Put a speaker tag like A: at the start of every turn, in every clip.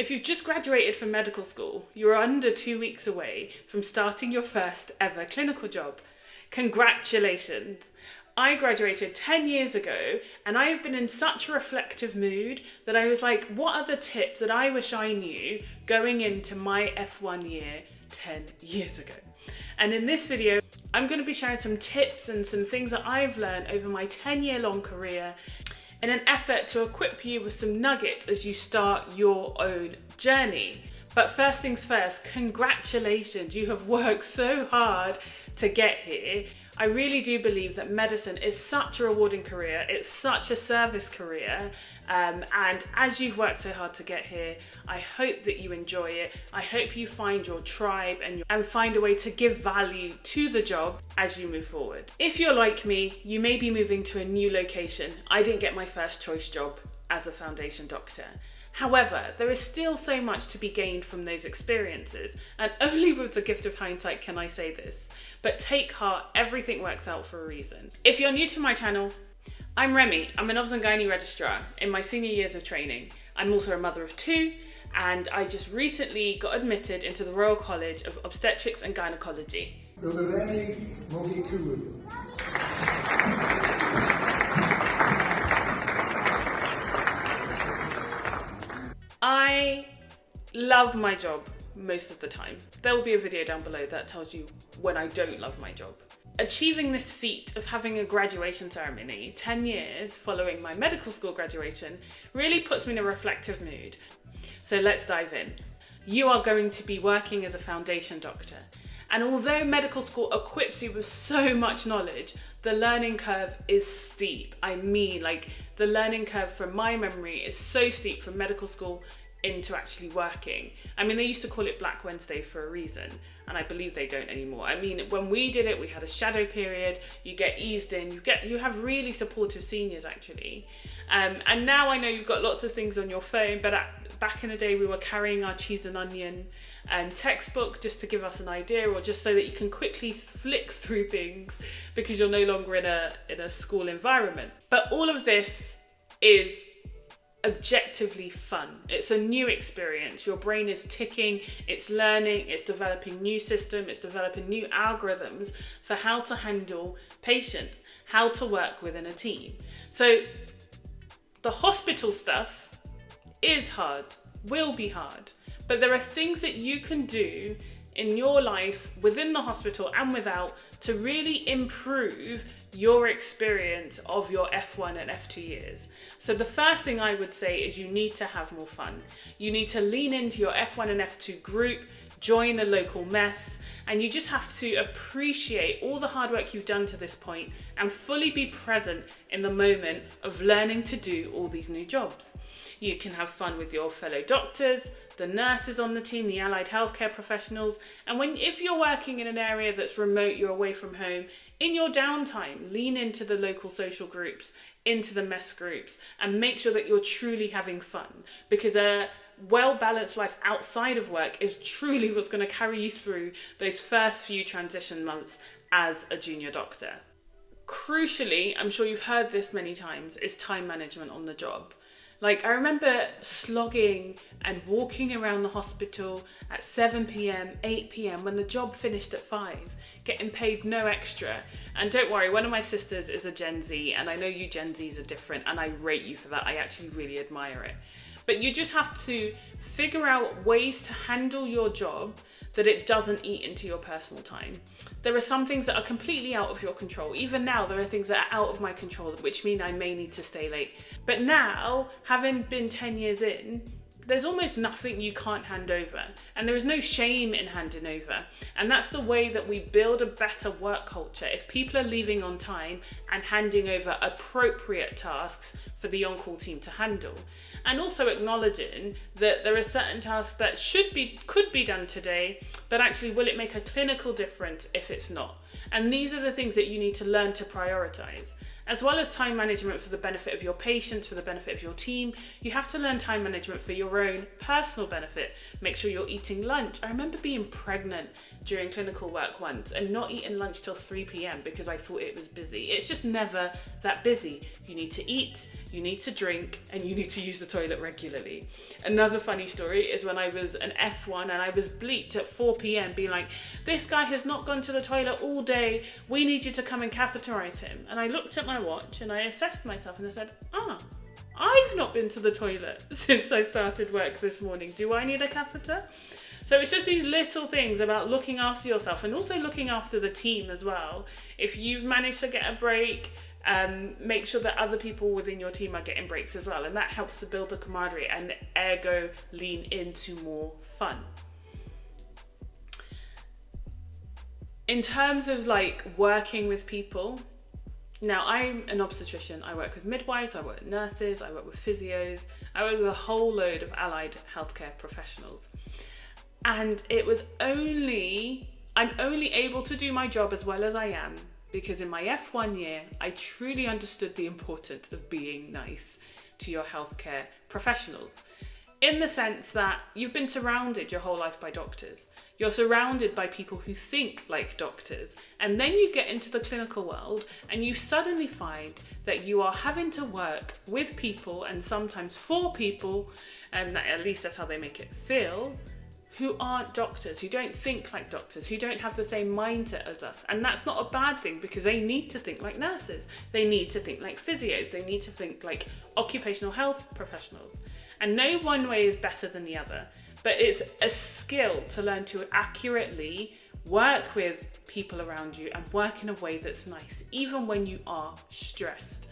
A: If you've just graduated from medical school, you're under 2 weeks away from starting your first ever clinical job. Congratulations! I graduated 10 years ago and I have been in such a reflective mood that I was like, what are the tips that I wish I knew going into my F1 year 10 years ago? And in this video, I'm going to be sharing some tips and some things that I've learned over my 10-year-long career in an effort to equip you with some nuggets as you start your own journey. But first things first, congratulations, you have worked so hard to get here. I really do believe that medicine is such a rewarding career, it's such a service career, and as you've worked so hard to get here, I hope that you enjoy it. I hope you find your tribe and find a way to give value to the job as you move forward. If you're like me, you may be moving to a new location. I didn't get my first choice job as a foundation doctor. However, there is still so much to be gained from those experiences, and only with the gift of hindsight can I say this. But take heart, everything works out for a reason. If you're new to my channel, I'm Remy. I'm an OBGYN registrar in my senior years of training. I'm also a mother of 2, and I just recently got admitted into the Royal College of Obstetrics and Gynecology. I love my job most of the time. There will be a video down below that tells you when I don't love my job. Achieving this feat of having a graduation ceremony 10 years following my medical school graduation really puts me in a reflective mood. So let's dive in. You are going to be working as a foundation doctor. And although medical school equips you with so much knowledge, the learning curve is steep. I mean, like, the learning curve from my memory is so steep from medical school into actually working. I mean, they used to call it Black Wednesday for a reason, and I believe they don't anymore. I mean, when we did it, we had a shadow period, you get eased in, you have really supportive seniors actually. And now I know you've got lots of things on your phone, but back in the day we were carrying our cheese and onion textbook just to give us an idea, or just so that you can quickly flick through things because you're no longer in a school environment. But all of this is objectively fun. It's a new experience. Your brain is ticking, it's learning, it's developing new systems, it's developing new algorithms for how to handle patients, how to work within a team. So the hospital stuff is hard, will be hard, but there are things that you can do in your life within the hospital and without to really improve your experience of your F1 and F2 years. So the first thing I would say is you need to have more fun. You need to lean into your F1 and F2 group, join the local mess, and you just have to appreciate all the hard work you've done to this point and fully be present in the moment of learning to do all these new jobs. You can have fun with your fellow doctors, the nurses on the team, the allied healthcare professionals, and if you're working in an area that's remote, you're away from home, in your downtime, lean into the local social groups, into the mess groups, and make sure that you're truly having fun, because a well-balanced life outside of work is truly what's going to carry you through those first few transition months as a junior doctor. Crucially, I'm sure you've heard this many times, is time management on the job. Like, I remember slogging and walking around the hospital at 7 p.m, 8 p.m, when the job finished at 5, getting paid no extra. And don't worry, one of my sisters is a Gen Z, and I know you Gen Zs are different, and I rate you for that. I actually really admire it. But you just have to figure out ways to handle your job that it doesn't eat into your personal time. There are some things that are completely out of your control. Even now, there are things that are out of my control, which mean I may need to stay late. But now, having been 10 years in, there's almost nothing you can't hand over. And there is no shame in handing over. And that's the way that we build a better work culture. If people are leaving on time and handing over appropriate tasks for the on-call team to handle. And also acknowledging that there are certain tasks that could be done today, but actually will it make a clinical difference if it's not? And these are the things that you need to learn to prioritize. As well as time management for the benefit of your patients, for the benefit of your team, you have to learn time management for your own personal benefit. Make sure you're eating lunch. I remember being pregnant during clinical work once and not eating lunch till 3 p.m. because I thought it was busy. It's just never that busy. You need to eat, you need to drink, and you need to use the toilet regularly. Another funny story is when I was an F1 and I was bleeped at 4 p.m. being like, this guy has not gone to the toilet all day, we need you to come and catheterize him. And I looked at my watch and I assessed myself and I said, I've not been to the toilet since I started work this morning. Do I need a catheter? So it's just these little things about looking after yourself and also looking after the team as well. If you've managed to get a break, make sure that other people within your team are getting breaks as well. And that helps to build the camaraderie and ergo lean into more fun. In terms of like working with people, now I'm an obstetrician. I work with midwives, I work with nurses, I work with physios, I work with a whole load of allied healthcare professionals. And I'm only able to do my job as well as I am because in my F1 year, I truly understood the importance of being nice to your healthcare professionals. In the sense that you've been surrounded your whole life by doctors. You're surrounded by people who think like doctors. And then you get into the clinical world and you suddenly find that you are having to work with people and sometimes for people, and at least that's how they make it feel, who aren't doctors, who don't think like doctors, who don't have the same mindset as us. And that's not a bad thing because they need to think like nurses. They need to think like physios. They need to think like occupational health professionals. And no one way is better than the other, but it's a skill to learn to accurately work with people around you and work in a way that's nice, even when you are stressed.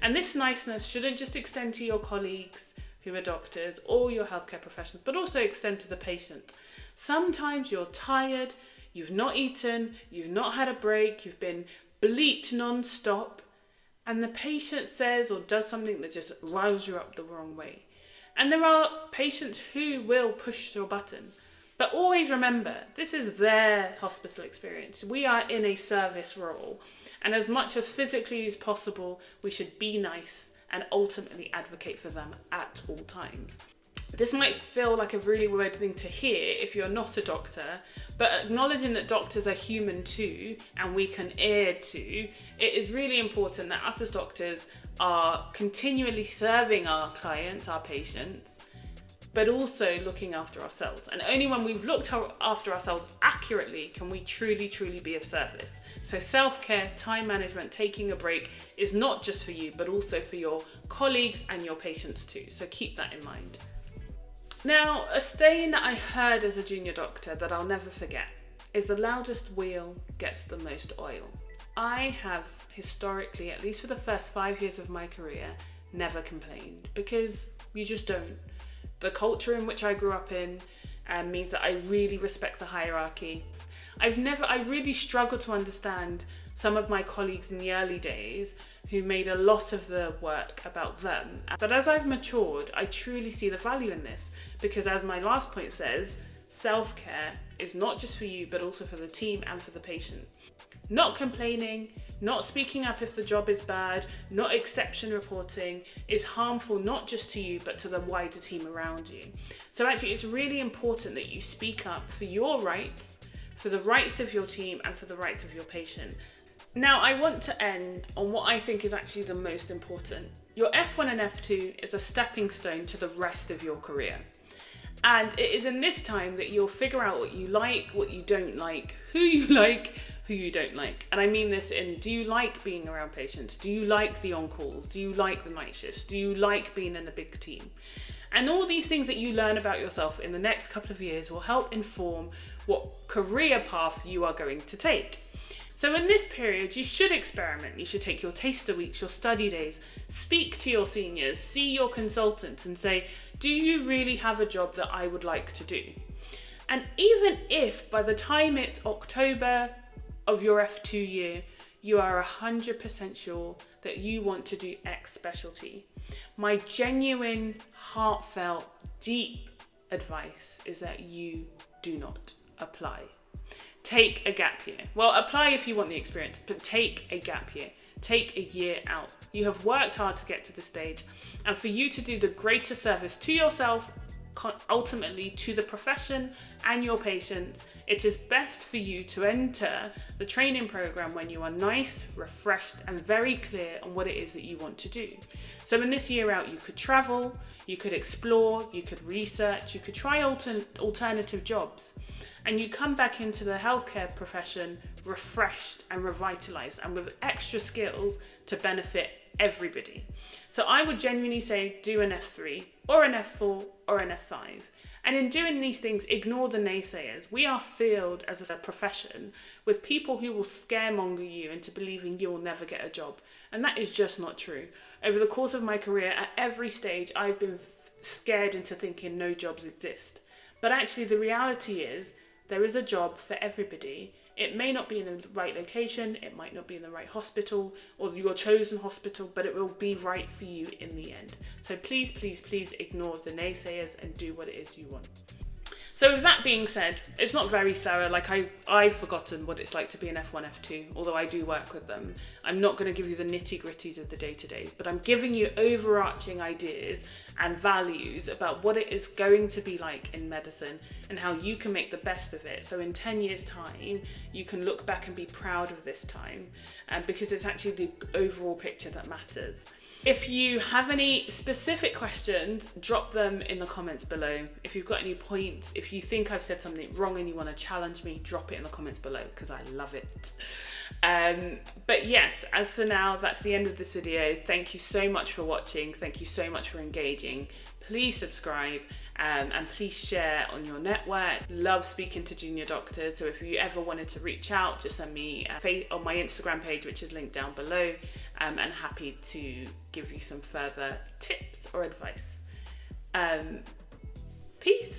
A: And this niceness shouldn't just extend to your colleagues who are doctors or your healthcare professionals, but also extend to the patient. Sometimes you're tired, you've not eaten, you've not had a break, you've been bleeped non-stop, and the patient says or does something that just riles you up the wrong way. And there are patients who will push your button. But always remember, this is their hospital experience. We are in a service role. And as much as physically as possible, we should be nice and ultimately advocate for them at all times. This might feel like a really weird thing to hear if you're not a doctor, but acknowledging that doctors are human too, and we can err too, it is really important that us as doctors are continually serving our clients, our patients, but also looking after ourselves. And only when we've looked after ourselves accurately can we truly, truly be of service. So self-care, time management, taking a break is not just for you, but also for your colleagues and your patients too. So keep that in mind. Now, a saying that I heard as a junior doctor that I'll never forget is the loudest wheel gets the most oil. I have historically, at least for the first 5 years of my career, never complained because you just don't. The culture in which I grew up in means that I really respect the hierarchy. I really struggled to understand some of my colleagues in the early days who made a lot of the work about them. But as I've matured, I truly see the value in this because as my last point says, self-care is not just for you, but also for the team and for the patient. Not complaining, not speaking up if the job is bad, not exception reporting is harmful not just to you, but to the wider team around you. So actually, it's really important that you speak up for your rights, for the rights of your team, and for the rights of your patient. Now, I want to end on what I think is actually the most important. Your F1 and F2 is a stepping stone to the rest of your career. And it is in this time that you'll figure out what you like, what you don't like, who you don't like. And I mean this in, do you like being around patients? Do you like the on-calls? Do you like the night shifts? Do you like being in a big team? And all these things that you learn about yourself in the next couple of years will help inform what career path you are going to take. So in this period, you should experiment. You should take your taster weeks, your study days, speak to your seniors, see your consultants and say, do you really have a job that I would like to do? And even if by the time it's October of your F2 year, you are 100% sure that you want to do X specialty, my genuine, heartfelt, deep advice is that you do not apply. Take a gap year. Well, apply if you want the experience, but take a gap year. Take a year out. You have worked hard to get to this stage, and for you to do the greater service to yourself ultimately to the profession and your patients, it is best for you to enter the training program when you are nice, refreshed, and very clear on what it is that you want to do. So in this year out, you could travel, you could explore, you could research, you could try alternative jobs, and you come back into the healthcare profession refreshed and revitalized and with extra skills to benefit everybody. So I would genuinely say do an F3 or an F4 or an F5. And in doing these things, ignore the naysayers. We are filled as a profession with people who will scaremonger you into believing you will never get a job. And that is just not true. Over the course of my career, at every stage, I've been scared into thinking no jobs exist. But actually the reality is there is a job for everybody. It may not be in the right location, it might not be in the right hospital or your chosen hospital, but it will be right for you in the end. So please, please, please ignore the naysayers and do what it is you want. So with that being said, it's not very thorough. Like I've forgotten what it's like to be an F1, F2, although I do work with them. I'm not going to give you the nitty gritties of the day-to-days, but I'm giving you overarching ideas and values about what it is going to be like in medicine and how you can make the best of it. So in 10 years time, you can look back and be proud of this time, because it's actually the overall picture that matters. If you have any specific questions, drop them in the comments below. If you've got any points, if you think I've said something wrong and you want to challenge me, drop it in the comments below because I love it. But yes, as for now, that's the end of this video. Thank you so much for watching. Thank you so much for engaging. Please subscribe and please share on your network. Love speaking to junior doctors. So if you ever wanted to reach out, just send me on my Instagram page, which is linked down below. And happy to give you some further tips or advice. Peace.